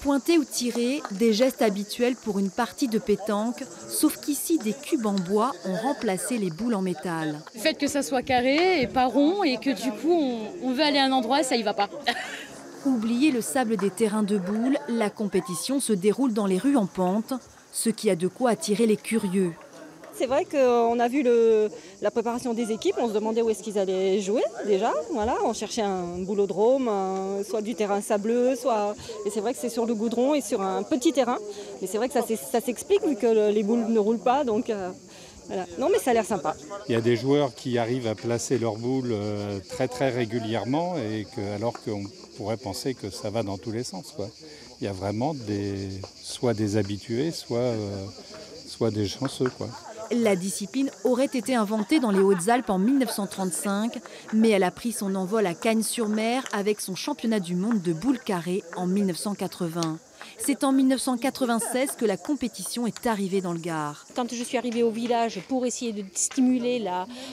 Pointer ou tirer, des gestes habituels pour une partie de pétanque, sauf qu'ici, des cubes en bois ont remplacé les boules en métal. Le fait que ça soit carré et pas rond et que du coup on veut aller à un endroit et ça y va pas. Oubliez le sable des terrains de boules, la compétition se déroule dans les rues en pente, ce qui a de quoi attirer les curieux. C'est vrai qu'on a vu la préparation des équipes, on se demandait où est-ce qu'ils allaient jouer déjà. Voilà, on cherchait un boulodrome, soit du terrain sableux, soit... Et c'est vrai que c'est sur le goudron et sur un petit terrain. Mais c'est vrai que ça s'explique vu que les boules ne roulent pas. Donc voilà. Non mais ça a l'air sympa. Il y a des joueurs qui arrivent à placer leurs boules très très régulièrement et alors qu'on pourrait penser que ça va dans tous les sens, quoi. Il y a vraiment soit des habitués, soit des chanceux, quoi. La discipline aurait été inventée dans les Hautes-Alpes en 1935, mais elle a pris son envol à Cagnes-sur-Mer avec son championnat du monde de boules carrées en 1980. C'est en 1996 que la compétition est arrivée dans le Gard. Quand je suis arrivée au village pour essayer de stimuler,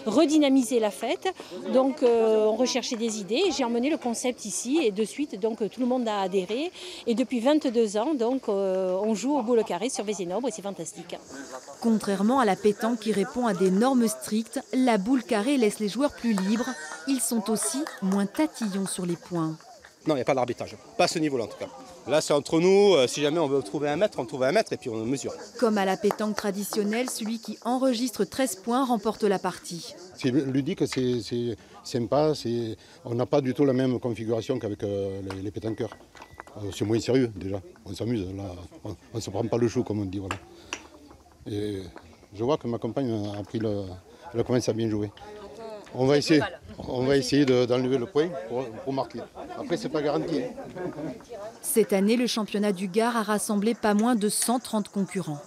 redynamiser la fête, donc on recherchait des idées et j'ai emmené le concept ici et de suite donc tout le monde a adhéré et depuis 22 ans donc on joue aux boules carrées sur Vézénobre et c'est fantastique. Contrairement à la pétanque qui répond à des normes strictes, la boule carrée laisse les joueurs plus libres. Ils sont aussi moins tatillons sur les points. Non, il n'y a pas d'arbitrage, pas à ce niveau-là en tout cas. Là, c'est entre nous, si jamais on veut trouver un mètre, on trouve un mètre et puis on mesure. Comme à la pétanque traditionnelle, celui qui enregistre 13 points remporte la partie. C'est ludique, c'est sympa, on n'a pas du tout la même configuration qu'avec les pétanqueurs. C'est moins sérieux déjà, on s'amuse, là, on ne se prend pas le chou comme on dit. Voilà. Et je vois que ma compagne elle commence à bien jouer. On va essayer d'enlever le point pour marquer. Après, c'est pas garanti. Cette année, le championnat du Gard a rassemblé pas moins de 130 concurrents.